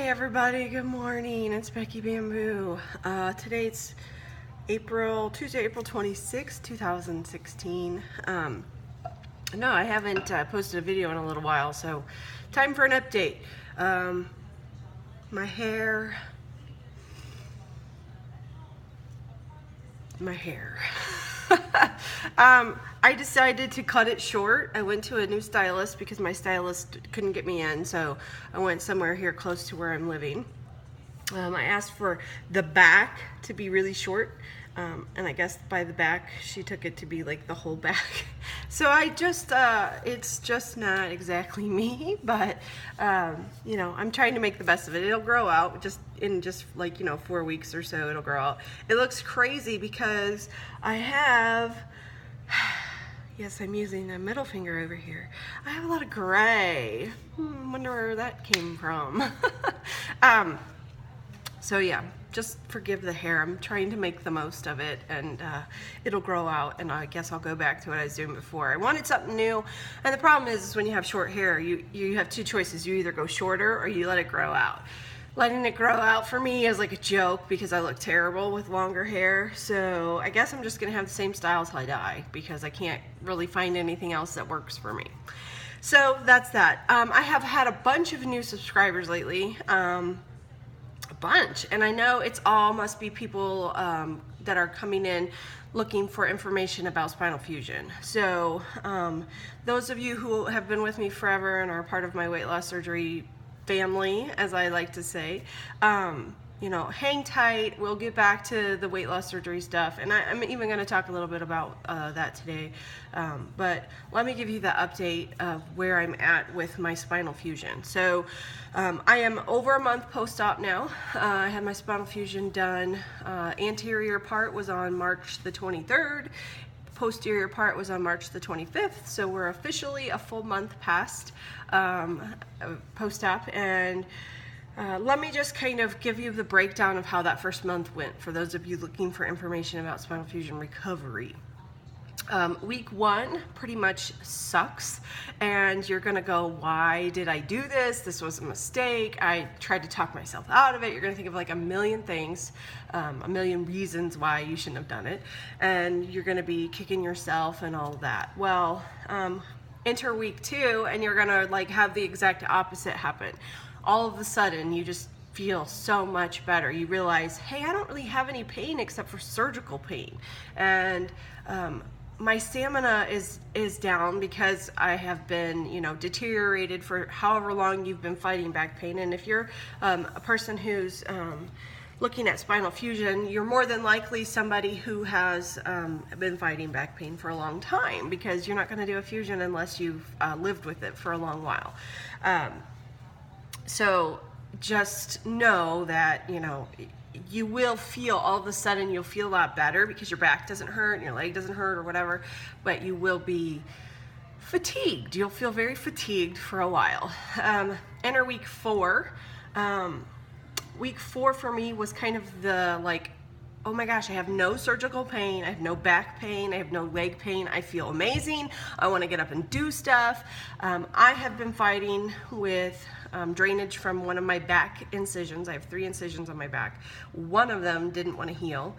everybody, good morning. It's Becky Bamboo. Today it's Tuesday, April 26, 2016. No, I haven't posted a video in a little while, so time for an update. My hair. I decided to cut it short. I went to a new stylist because my stylist couldn't get me in, so I went somewhere here close to where I'm living. I asked for the back to be really short, and I guess by the back she took it to be like the whole back. So I just, it's just not exactly me, but you know, I'm trying to make the best of it. It'll grow out in like 4 weeks or so. It'll grow out. It looks crazy because I have. Yes, I'm using a middle finger over here. I have a lot of gray. Wonder where that came from. So yeah, just forgive the hair. I'm trying to make the most of it, and it'll grow out, and I guess I'll go back to what I was doing before. I wanted something new, and the problem is when you have short hair, you have two choices. You either go shorter or you let it grow out. Letting it grow out for me is like a joke because I look terrible with longer hair. So I guess I'm just gonna have the same style till I die because I can't really find anything else that works for me. So that's that. I have had a bunch of new subscribers lately, a bunch, and I know it's all must be people that are coming in looking for information about spinal fusion. So those of you who have been with me forever and are part of my weight loss surgery family, as I like to say, you know, hang tight. We'll get back to the weight loss surgery stuff, and I'm even going to talk a little bit about that today. But let me give you the update of where I'm at with my spinal fusion. So I am over a month post-op now. I had my spinal fusion done. Anterior part was on March the 23rd. Posterior part was on March the 25th, so we're officially a full month past post-op, and let me just kind of give you the breakdown of how that first month went for those of you looking for information about spinal fusion recovery. Week 1 pretty much sucks, and you're gonna go, why did I do this? This was a mistake. I tried to talk myself out of it. You're gonna think of like a million things, a million reasons why you shouldn't have done it, and you're gonna be kicking yourself and all of that. Well, enter week 2 and you're gonna like have the exact opposite happen. All of a sudden you just feel so much better. You realize, hey, I don't really have any pain except for surgical pain, and my stamina is down because I have been, deteriorated for however long you've been fighting back pain. And if you're a person who's looking at spinal fusion, you're more than likely somebody who has been fighting back pain for a long time, because you're not going to do a fusion unless you've lived with it for a long while. So just know that, you will feel, all of a sudden you'll feel a lot better because your back doesn't hurt and your leg doesn't hurt or whatever, but you will be fatigued. You'll feel very fatigued for a while. Enter week 4. Week 4 for me was kind of the like, oh my gosh, I have no surgical pain, I have no back pain, I have no leg pain, I feel amazing, I want to get up and do stuff. I have been fighting with drainage from one of my back incisions. I have 3 incisions on my back. One of them didn't want to heal.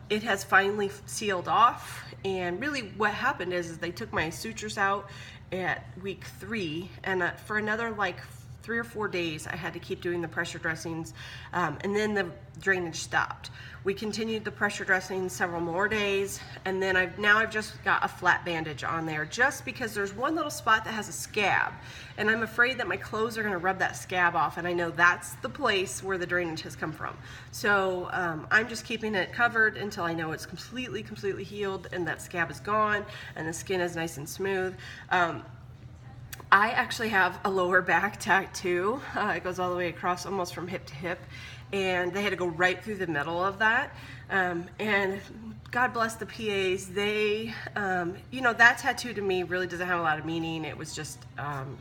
It has finally sealed off, and really what happened is they took my sutures out at week 3, and for another like 3 or 4 days I had to keep doing the pressure dressings, and then the drainage stopped. We continued the pressure dressing several more days, and then I've just got a flat bandage on there just because there's one little spot that has a scab, and I'm afraid that my clothes are going to rub that scab off, and I know that's the place where the drainage has come from. So I'm just keeping it covered until I know it's completely healed and that scab is gone and the skin is nice and smooth. I actually have a lower back tattoo. It goes all the way across, almost from hip to hip, and they had to go right through the middle of that. And God bless the PAs. They, that tattoo to me really doesn't have a lot of meaning. It was just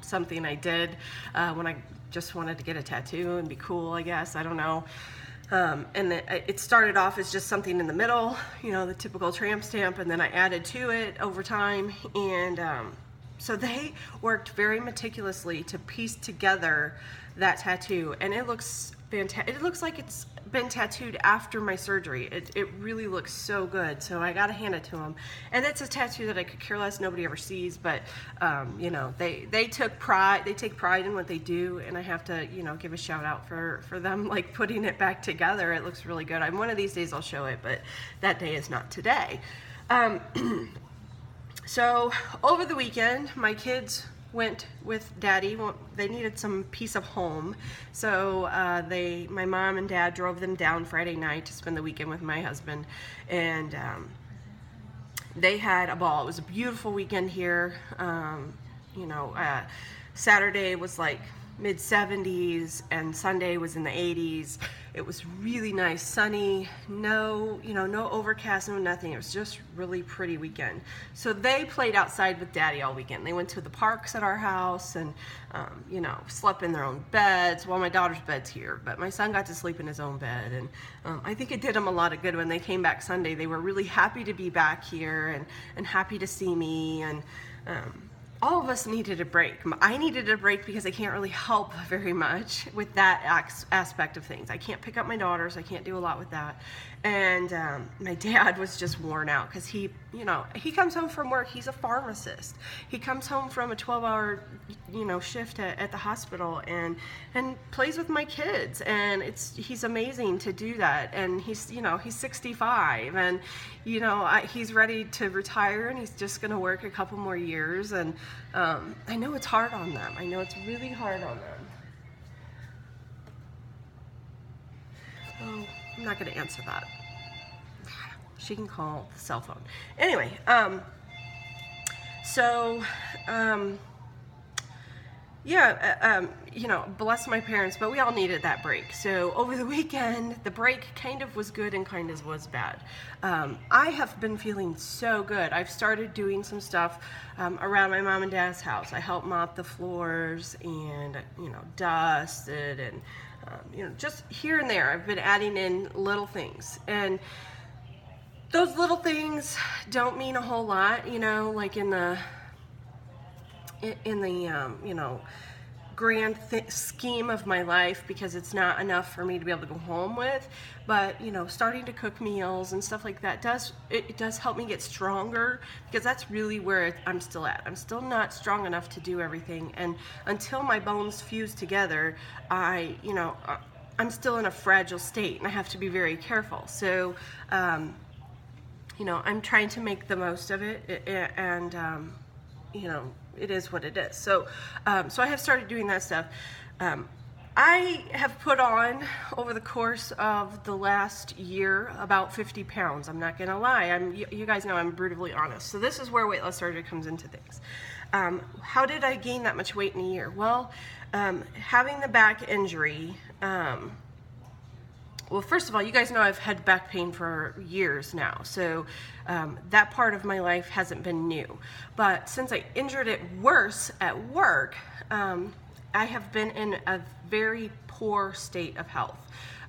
something I did when I just wanted to get a tattoo and be cool, I guess. I don't know. And it started off as just something in the middle, the typical tramp stamp, and then I added to it over time, and So they worked very meticulously to piece together that tattoo, and it looks fantastic. It looks like it's been tattooed after my surgery. It really looks so good, so I gotta hand it to them. And it's a tattoo that I could care less, nobody ever sees, but you know, they take pride in what they do, and I have to, you know, give a shout out for them, like, putting it back together. It looks really good. One of these days I'll show it, but that day is not today. So over the weekend, my kids went with Daddy. Well, they needed some peace of home, so my mom and Dad drove them down Friday night to spend the weekend with my husband, and they had a ball. It was a beautiful weekend here. You know, Saturday was like mid-70s, and Sunday was in the 80s. It was really nice, sunny, no overcast, no nothing. It was just really pretty weekend. So they played outside with Daddy all weekend. They went to the parks at our house and, you know, slept in their own beds. Well, my daughter's bed's here, but my son got to sleep in his own bed. And I think it did them a lot of good. When they came back Sunday, they were really happy to be back here and happy to see me. And all of us needed a break. I needed a break because I can't really help very much with that aspect of things. I can't pick up my daughters. I can't do a lot with that. And my dad was just worn out because he comes home from work. He's a pharmacist. He comes home from a 12-hour, shift at the hospital and plays with my kids. And he's amazing to do that. And he's 65, and he's ready to retire, and he's just going to work a couple more years. And I know it's hard on them. I know it's really hard on them. Oh, I'm not going to answer that. She can call the cell phone. Anyway, bless my parents, but we all needed that break. So over the weekend, the break kind of was good and kind of was bad. I have been feeling so good. I've started doing some stuff around my mom and dad's house. I helped mop the floors and, dusted and, just here and there. I've been adding in little things. And those little things don't mean a whole lot, like in the grand scheme of my life, because it's not enough for me to be able to go home with. But starting to cook meals and stuff like that does help me get stronger, because that's really where I'm still at. I'm still not strong enough to do everything, and until my bones fuse together, I'm still in a fragile state, and I have to be very careful. So I'm trying to make the most of it, and it is what it is. So I have started doing that stuff. I have put on, over the course of the last year, about 50 pounds. I'm not gonna lie. You guys know I'm brutally honest. So this is where weight loss surgery comes into things. How did I gain that much weight in a year? Well, having the back injury, well, first of all, you guys know I've had back pain for years now, so that part of my life hasn't been new. But since I injured it worse at work, I have been in a very poor state of health.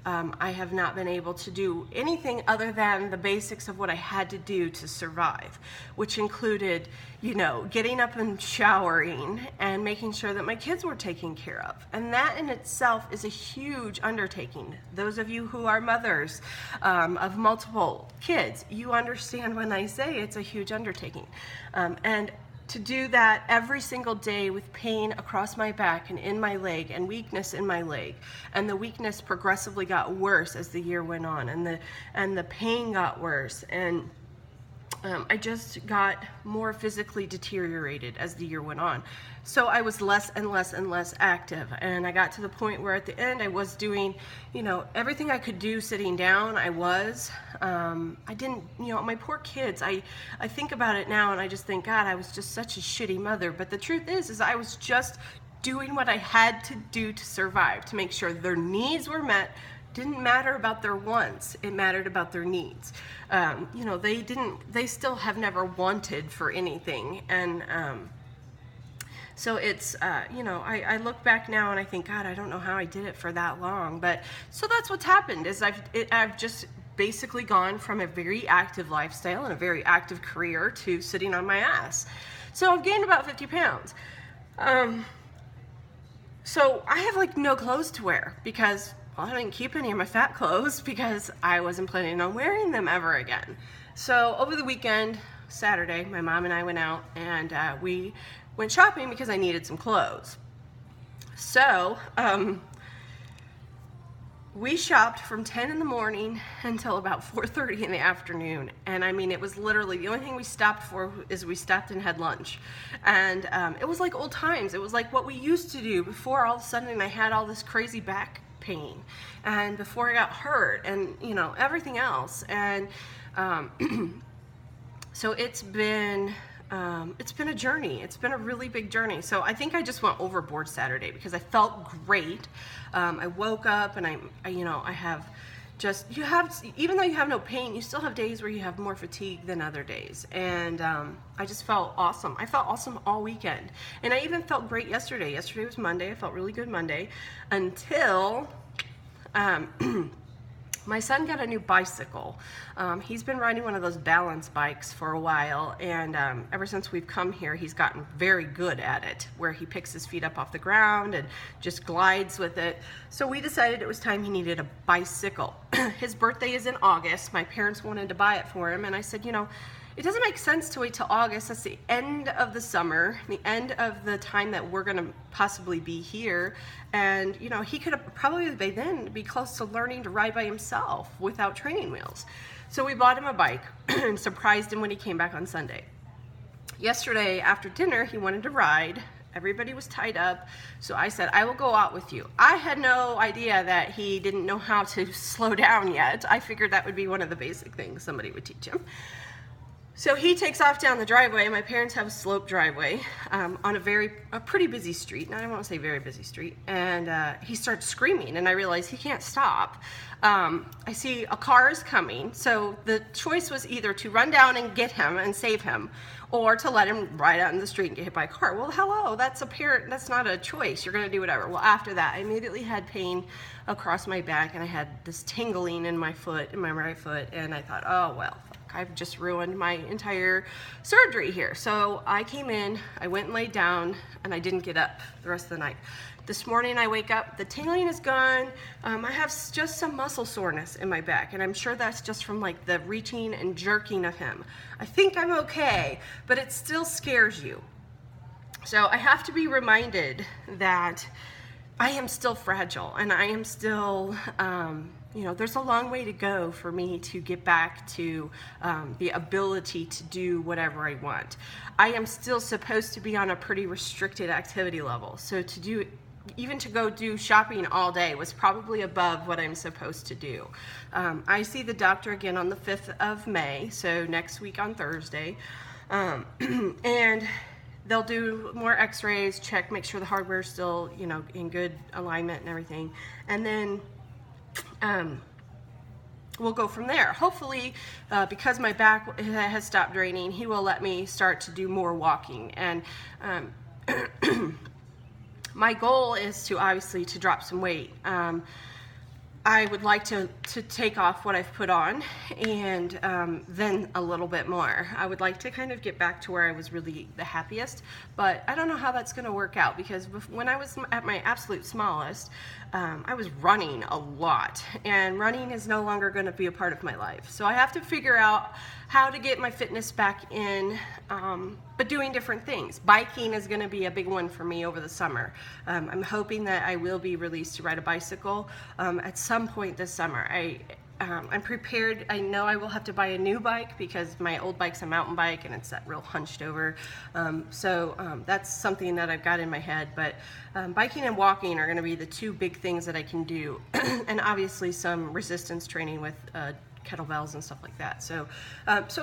I have not been able to do anything other than the basics of what I had to do to survive, which included, getting up and showering and making sure that my kids were taken care of. And that in itself is a huge undertaking. Those of you who are mothers of multiple kids, you understand when I say it's a huge undertaking. And to do that every single day with pain across my back and in my leg and weakness in my leg, and the weakness progressively got worse as the year went on, and the pain got worse, and I just got more physically deteriorated as the year went on. So I was less and less and less active, and I got to the point where at the end I was doing, everything I could do sitting down. I didn't, my poor kids, I think about it now and I just think, God, I was just such a shitty mother. But the truth is I was just doing what I had to do to survive, to make sure their needs were met. Didn't matter about their wants, it mattered about their needs. They still have never wanted for anything. And so it's, I look back now and I think, God, I don't know how I did it for that long. But so that's what's happened, is I've just basically gone from a very active lifestyle and a very active career to sitting on my ass. So I've gained about 50 pounds. So I have like no clothes to wear because, well, I didn't keep any of my fat clothes because I wasn't planning on wearing them ever again. So over the weekend, Saturday, my mom and I went out and we went shopping because I needed some clothes. So we shopped from 10 in the morning until about 4:30 in the afternoon. And I mean, it was literally, the only thing we stopped for is we stopped and had lunch. And it was like old times. It was like what we used to do before all of a sudden I had all this crazy back pain and before I got hurt and, you know, everything else. And so it's been a journey. It's been a really big journey. So I think I just went overboard Saturday because I felt great. I woke up and I have just, even though you have no pain, you still have days where you have more fatigue than other days. And I just felt awesome. I felt awesome all weekend. And I even felt great yesterday. Yesterday was Monday. I felt really good Monday until my son got a new bicycle. He's been riding one of those balance bikes for a while, and ever since we've come here, he's gotten very good at it, where he picks his feet up off the ground and just glides with it. So we decided it was time he needed a bicycle. His birthday is in August. My parents wanted to buy it for him, and I said, you know, it doesn't make sense to wait till August. That's the end of the summer, the end of the time that we're gonna possibly be here. And you know, he could probably by then be close to learning to ride by himself without training wheels. So we bought him a bike and surprised him when he came back on Sunday. Yesterday after dinner, he wanted to ride. Everybody was tied up, so I said, I will go out with you. I had no idea that he didn't know how to slow down yet. I figured that would be one of the basic things somebody would teach him. So he takes off down the driveway. My parents have a sloped driveway on a pretty busy street. And I don't want to say very busy street. And he starts screaming, and I realize he can't stop. I see a car is coming. So the choice was either to run down and get him and save him, or to let him ride out in the street and get hit by a car. Well, hello, that's not a choice. You're going to do whatever. Well, after that, I immediately had pain across my back, and I had this tingling in my foot, in my right foot, and I thought, oh, well, I've just ruined my entire surgery here. So I came in, I went and laid down, and I didn't get up the rest of the night. This morning I wake up, the tingling is gone. I have just some muscle soreness in my back, and I'm sure that's just from like the reaching and jerking of him. I think I'm okay, but it still scares you. So I have to be reminded that I am still fragile, and I am still, you know, there's a long way to go for me to get back to the ability to do whatever I want. I am still supposed to be on a pretty restricted activity level. So even to go do shopping all day was probably above what I'm supposed to do. I see the doctor again on the 5th of May, so next week on Thursday. And they'll do more x-rays, check, make sure the hardware is still, you know, in good alignment and everything. And then we'll go from there. Hopefully, because my back has stopped draining, he will let me start to do more walking. And my goal is to obviously to drop some weight. I would like to take off what I've put on, and then a little bit more. I would like to kind of get back to where I was really the happiest, but I don't know how that's going to work out, because when I was at my absolute smallest, I was running a lot, and running is no longer going to be a part of my life. So I have to figure out how to get my fitness back in, but doing different things. Biking is going to be a big one for me over the summer. I'm hoping that I will be released to ride a bicycle at some point this summer. I'm prepared. I know I will have to buy a new bike because my old bike's a mountain bike and it's that real hunched over. So that's something that I've got in my head. But biking and walking are going to be the two big things that I can do, and obviously some resistance training with kettlebells and stuff like that. So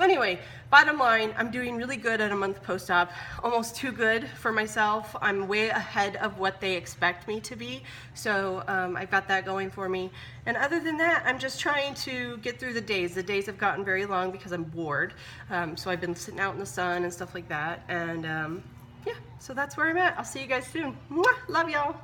anyway, bottom line, I'm doing really good at a month post-op, almost too good for myself. I'm way ahead of what they expect me to be. So I've got that going for me. And other than that, I'm just trying to get through the days. The days have gotten very long because I'm bored. So I've been sitting out in the sun and stuff like that. And yeah, so that's where I'm at. I'll see you guys soon. Mwah! Love y'all.